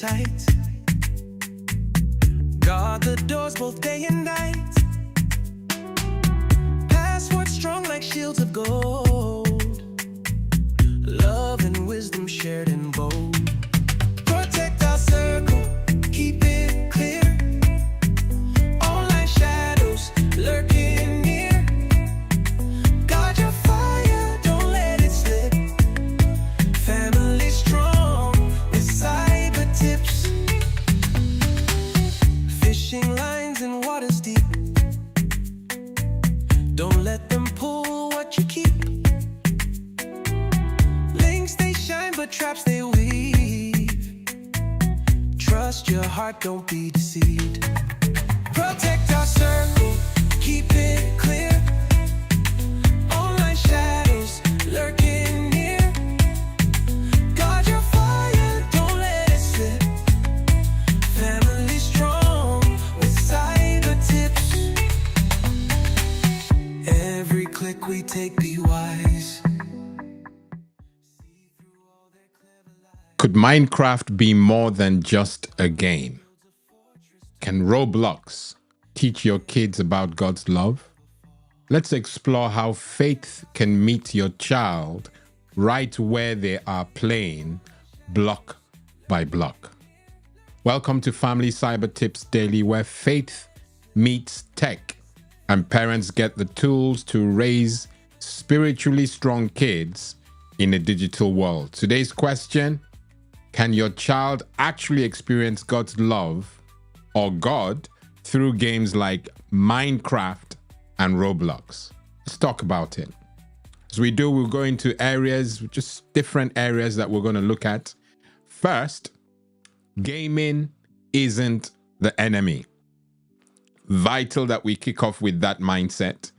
tight. Guard the doors both day and night. Passwords strong like shields of gold. Love and wisdom shared in bold. Protect our circle, keep it clear. Online shadows lurking near. Guard your fire, don't let it slip. Family strong with cyber tips. Fishing lines in waters deep. Don't let them pull what you keep. Links they shine, but traps they weave. Trust your heart, don't be deceived. Protect our circle, keep it clear. Online shadows lurking near. Guard your fire, don't let it slip. Family strong with cyber tips. Every click we take, be wise. Could Minecraft be more than just a game? Can Roblox teach your kids about God's love? Let's explore how faith can meet your child right where they are playing, block by block. Welcome to Family Cyber Tips Daily, where faith meets tech and parents get the tools to raise spiritually strong kids in a digital world. Today's question: can your child actually experience God's love or God through games like Minecraft and Roblox? Let's talk about it. As we do, we'll go into areas, just different areas that we're going to look at. First, gaming isn't the enemy. Vital that we kick off with that mindset.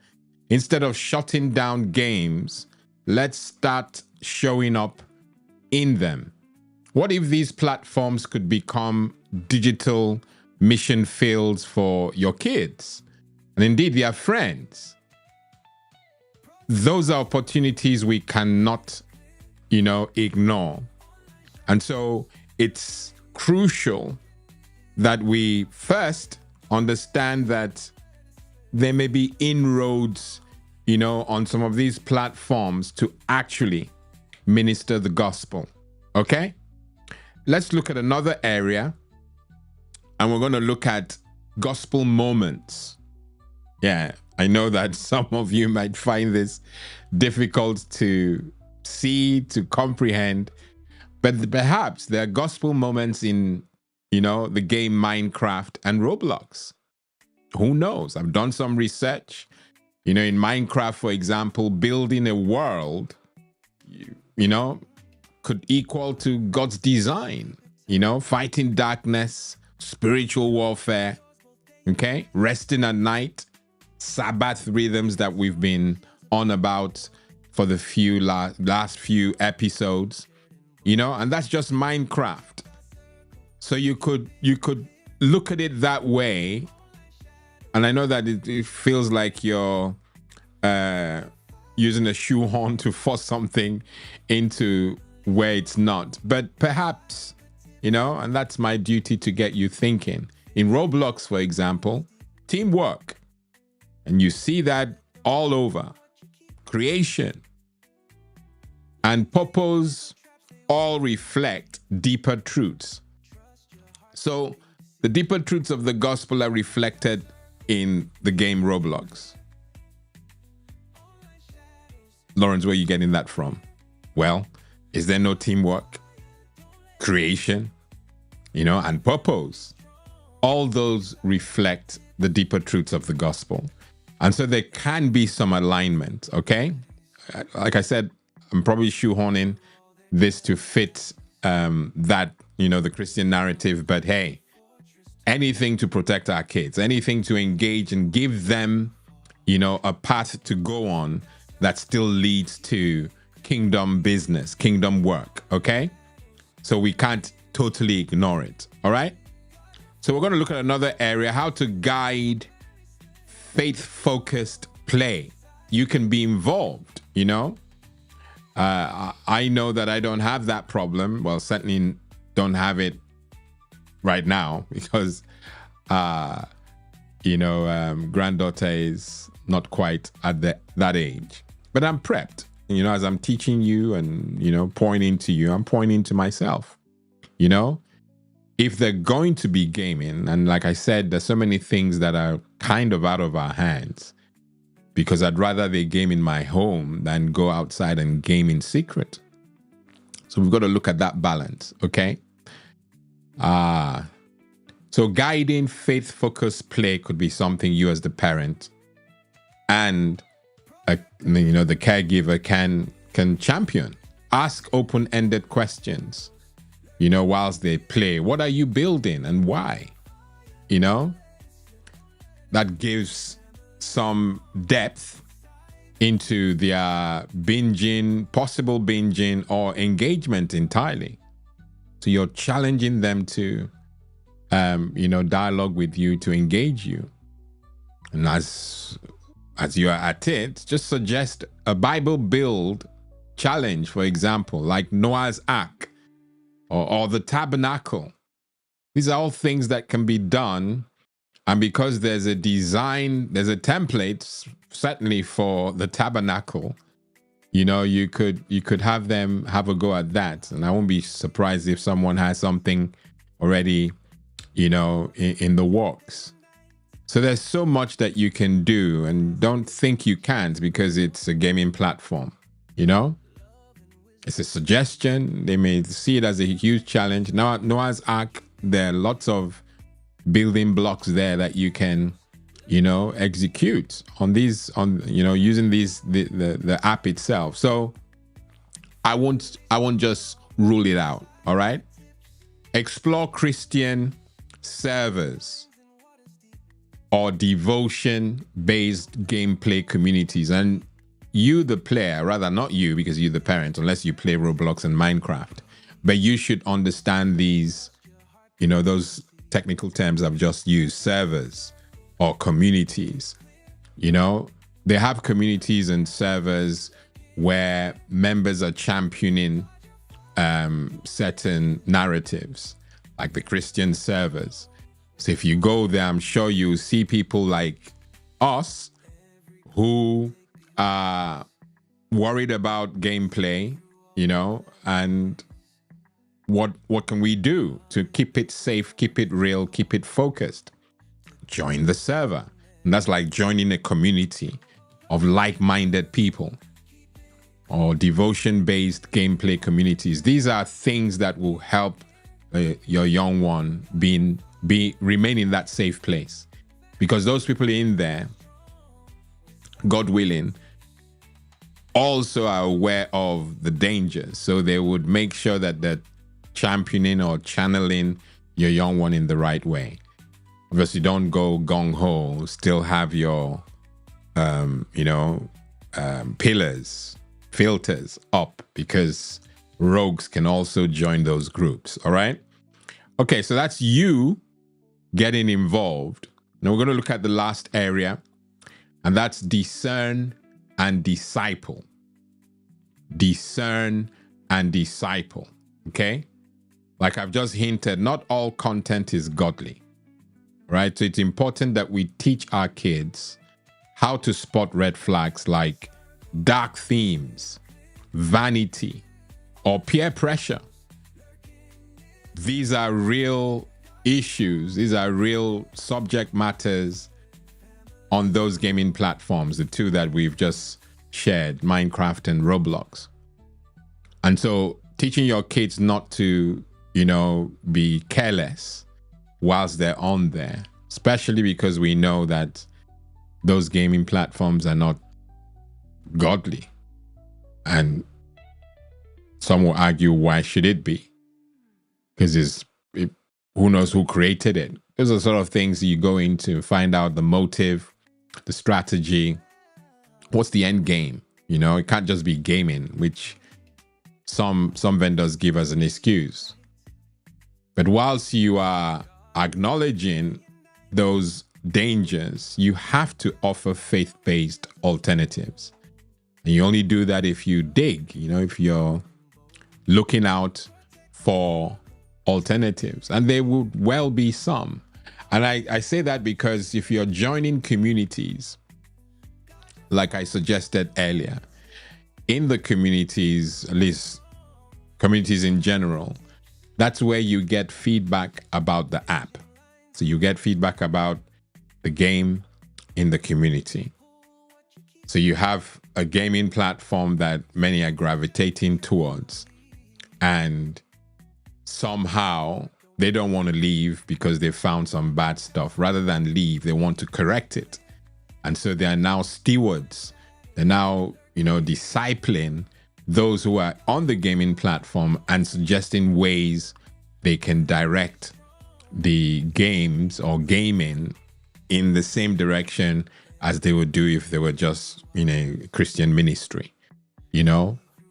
Instead of shutting down games, let's start showing up in them. What if these platforms could become digital mission fields for your kids and indeed their friends? Those are opportunities we cannot, ignore. And so it's crucial that we first understand that there may be inroads, on some of these platforms to actually minister the gospel. Okay? Let's look at another area, and we're going to look at gospel moments. Yeah, I know that some of you might find this difficult to see, to comprehend, but perhaps there are gospel moments in, the game Minecraft and Roblox. Who knows? I've done some research. In Minecraft, for example, building a world, could equal to God's design, fighting darkness, spiritual warfare, okay? Resting at night, Sabbath rhythms that we've been on about for the last few episodes, and that's just Minecraft. So you could look at it that way, and I know that it feels like you're using a shoehorn to force something into where it's not, but perhaps, and that's my duty to get you thinking. In Roblox, for example, teamwork, and you see that all over. Creation and purpose all reflect deeper truths. So the deeper truths of the gospel are reflected in the game Roblox. Lawrence, where are you getting that from? Well, is there no teamwork, creation, and purpose? All those reflect the deeper truths of the gospel. And so there can be some alignment, okay? Like I said, I'm probably shoehorning this to fit that, the Christian narrative. But hey, anything to protect our kids, anything to engage and give them, a path to go on that still leads to kingdom business, kingdom work, okay? So we can't totally ignore it, all right? So we're going to look at another area, how to guide faith-focused play. You can be involved, I know that I don't have that problem. Well, certainly don't have it right now because, granddaughter is not quite at that age. But I'm prepped. As I'm teaching you and, pointing to you, I'm pointing to myself. If they're going to be gaming, and like I said, there's so many things that are kind of out of our hands, because I'd rather they game in my home than go outside and game in secret. So we've got to look at that balance, okay? So guiding faith-focused play could be something you as the parent and the caregiver can champion. Ask open-ended questions, whilst they play. What are you building and why? That gives some depth into their possible binging or engagement entirely. So you're challenging them to, dialogue with you, to engage you. And as you are at it, just suggest a Bible build challenge, for example, like Noah's Ark or the tabernacle. These are all things that can be done. And because there's a template, certainly for the tabernacle, you could have them have a go at that. And I won't be surprised if someone has something already, in the works. So there's so much that you can do, and don't think you can't because it's a gaming platform, It's a suggestion. They may see it as a huge challenge. Now, Noah's Ark, there are lots of building blocks there that you can, execute on using the app itself. So I won't just rule it out. All right. Explore Christian servers or devotion-based gameplay communities. And you, the player, rather not you, because you're the parent, unless you play Roblox and Minecraft, but you should understand these, those technical terms I've just used, servers or communities. They have communities and servers where members are championing certain narratives, like the Christian servers. So if you go there, I'm sure you see people like us who are worried about gameplay, and what can we do to keep it safe, keep it real, keep it focused? Join the server. And that's like joining a community of like-minded people, or devotion-based gameplay communities. These are things that will help your young one remain in that safe place, because those people in there, God willing, also are aware of the dangers. So they would make sure that they're championing or channeling your young one in the right way. Obviously, don't go gung-ho. Still have your, pillars, filters up, because rogues can also join those groups. All right. Okay, so that's you getting involved. Now we're going to look at the last area, and that's discern and disciple. Discern and disciple. Okay. Like I've just hinted, not all content is godly, right? So it's important that we teach our kids how to spot red flags like dark themes, vanity, or peer pressure. These are real issues. These are real subject matters on those gaming platforms, the two that we've just shared, Minecraft and Roblox. And so teaching your kids not to, be careless whilst they're on there, especially because we know that those gaming platforms are not godly. And some will argue, why should it be? Because who knows who created it? Those are sort of things you go into, find out the motive, the strategy, what's the end game? It can't just be gaming, which some vendors give as an excuse. But whilst you are acknowledging those dangers, you have to offer faith-based alternatives. And you only do that if you dig, if you're looking out for alternatives, and there would well be some. And I say that because if you're joining communities, like I suggested earlier, in the communities, at least communities in general, that's where you get feedback about the app. So you get feedback about the game in the community. So you have a gaming platform that many are gravitating towards, and somehow they don't want to leave because they found some bad stuff. Rather than leave, they want to correct it. And so they are now stewards. They're now, discipling those who are on the gaming platform and suggesting ways they can direct the games or gaming in the same direction as they would do if they were just in a Christian ministry,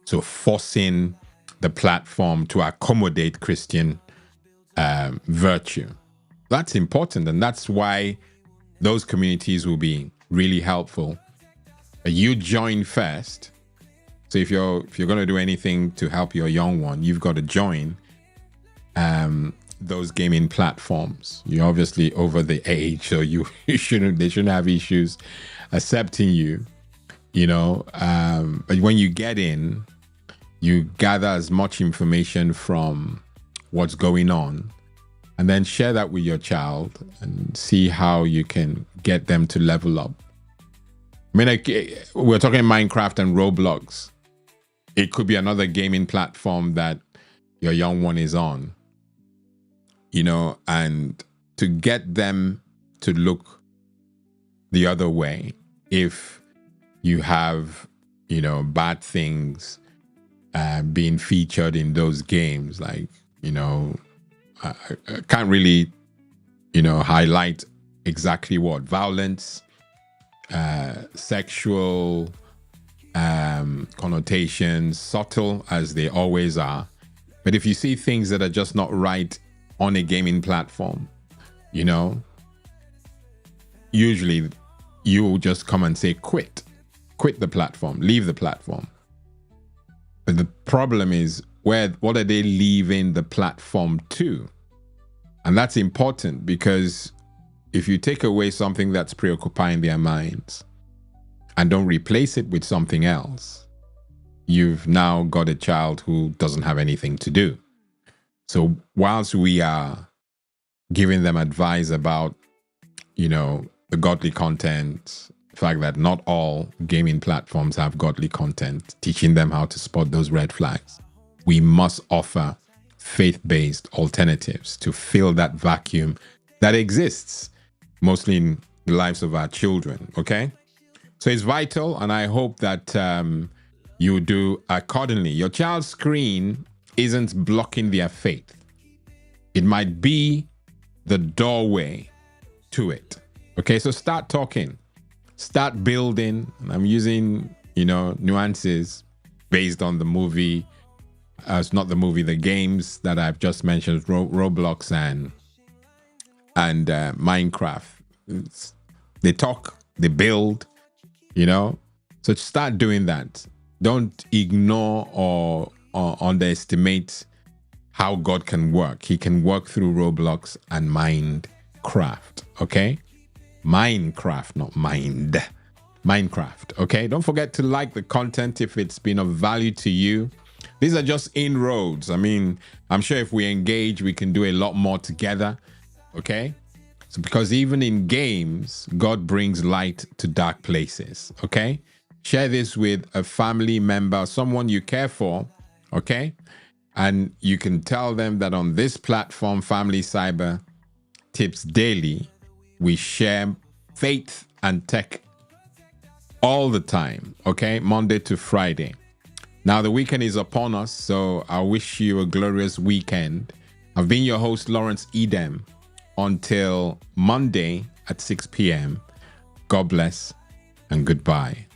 So forcing the platform to accommodate Christian virtue. That's important, and that's why those communities will be really helpful. You join first. So if you're going to do anything to help your young one, you've got to join those gaming platforms. You're obviously over the age, so they shouldn't have issues accepting you. But when you get in, you gather as much information from what's going on, and then share that with your child and see how you can get them to level up. We're talking Minecraft and Roblox. It could be another gaming platform that your young one is on, and to get them to look the other way if you have, bad things being featured in those games, like, I can't really, highlight exactly what violence, sexual connotations, subtle as they always are. But if you see things that are just not right on a gaming platform, usually you will just come and say, quit the platform, leave the platform. But the problem is, what are they leaving the platform to? And that's important, because if you take away something that's preoccupying their minds and don't replace it with something else, you've now got a child who doesn't have anything to do. So whilst we are giving them advice about, the godly content, the fact that not all gaming platforms have godly content, teaching them how to spot those red flags, we must offer faith-based alternatives to fill that vacuum that exists mostly in the lives of our children, okay? So it's vital, and I hope that you do accordingly. Your child's screen isn't blocking their faith. It might be the doorway to it, okay? So start talking, start building. I'm using, nuances based on the movie. It's not the movie, the games that I've just mentioned, Roblox and Minecraft. They talk, they build, So start doing that. Don't ignore or underestimate how God can work. He can work through Roblox and Minecraft, okay? Minecraft, not mind. Minecraft, okay? Don't forget to like the content if it's been of value to you. These are just inroads. I mean, I'm sure if we engage, we can do a lot more together, okay? So because even in games, God brings light to dark places, okay? Share this with a family member, someone you care for, okay? And you can tell them that on this platform, Family Cyber Tips Daily, we share faith and tech all the time, okay? Monday to Friday. Now, the weekend is upon us, so I wish you a glorious weekend. I've been your host, Lawrence Edem. Until Monday at 6 p.m., God bless and goodbye.